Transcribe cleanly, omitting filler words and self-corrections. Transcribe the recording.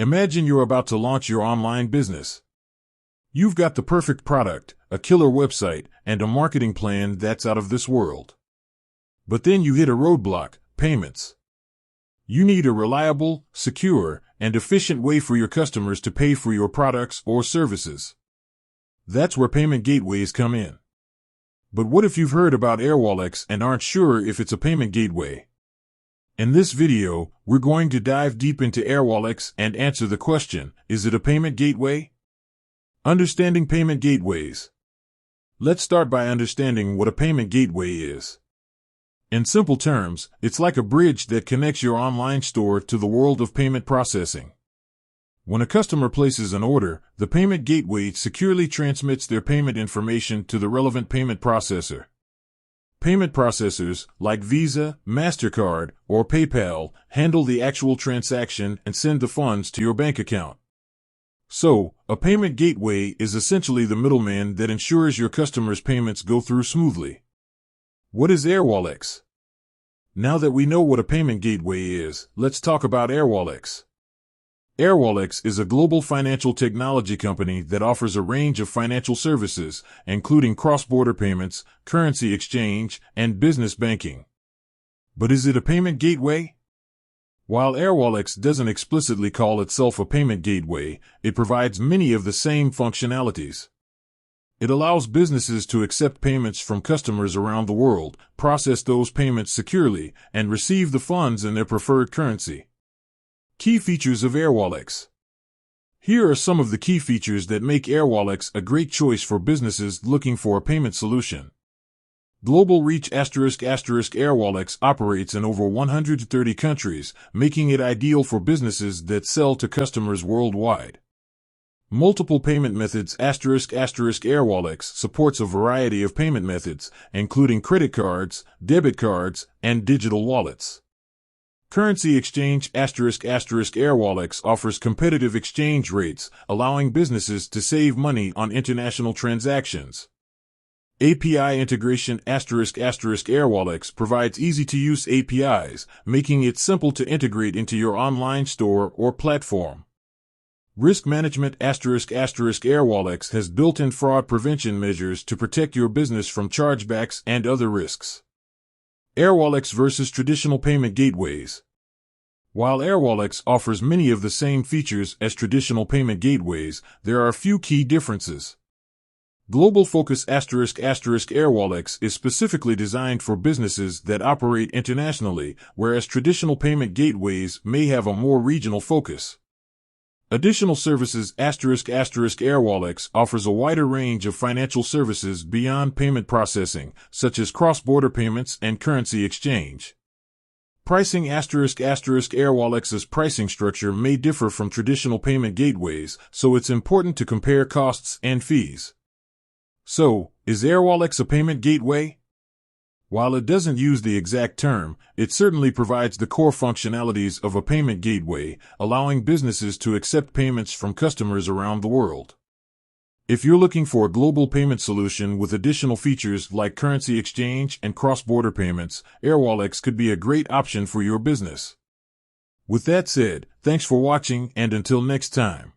Imagine you're about to launch your online business. You've got the perfect product, a killer website, and a marketing plan that's out of this world. But then you hit a roadblock: payments. You need a reliable, secure, and efficient way for your customers to pay for your products or services. That's where payment gateways come in. But what if you've heard about Airwallex and aren't sure if it's a payment gateway? In this video, we're going to dive deep into Airwallex and answer the question, is it a payment gateway? Understanding payment gateways. Let's start by understanding what a payment gateway is. In simple terms, it's like a bridge that connects your online store to the world of payment processing. When a customer places an order, the payment gateway securely transmits their payment information to the relevant payment processor. Payment processors, like Visa, MasterCard, or PayPal, handle the actual transaction and send the funds to your bank account. So, a payment gateway is essentially the middleman that ensures your customers' payments go through smoothly. What is Airwallex? Now that we know what a payment gateway is, let's talk about Airwallex. Airwallex is a global financial technology company that offers a range of financial services, including cross-border payments, currency exchange, and business banking. But is it a payment gateway? While Airwallex doesn't explicitly call itself a payment gateway, it provides many of the same functionalities. It allows businesses to accept payments from customers around the world, process those payments securely, and receive the funds in their preferred currency. Key features of Airwallex. Here are some of the key features that make Airwallex a great choice for businesses looking for a payment solution. Global reach ***. Airwallex operates in over 130 countries, making it ideal for businesses that sell to customers worldwide. Multiple payment methods ***. Airwallex supports a variety of payment methods, including credit cards, debit cards, and digital wallets. Currency exchange ***. Airwallex offers competitive exchange rates, allowing businesses to save money on international transactions. API integration ***. Airwallex provides easy-to-use APIs, making it simple to integrate into your online store or platform. Risk management ***. Airwallex has built-in fraud prevention measures to protect your business from chargebacks and other risks. Airwallex versus traditional payment gateways. While Airwallex offers many of the same features as traditional payment gateways, there are a few key differences. Global focus ***. Airwallex is specifically designed for businesses that operate internationally, whereas traditional payment gateways may have a more regional focus. Additional services ***. Airwallex offers a wider range of financial services beyond payment processing, such as cross-border payments and currency exchange. Pricing ***. Airwallex's pricing structure may differ from traditional payment gateways, so it's important to compare costs and fees. So, is Airwallex a payment gateway? While it doesn't use the exact term, it certainly provides the core functionalities of a payment gateway, allowing businesses to accept payments from customers around the world. If you're looking for a global payment solution with additional features like currency exchange and cross-border payments, Airwallex could be a great option for your business. With that said, thanks for watching, and until next time.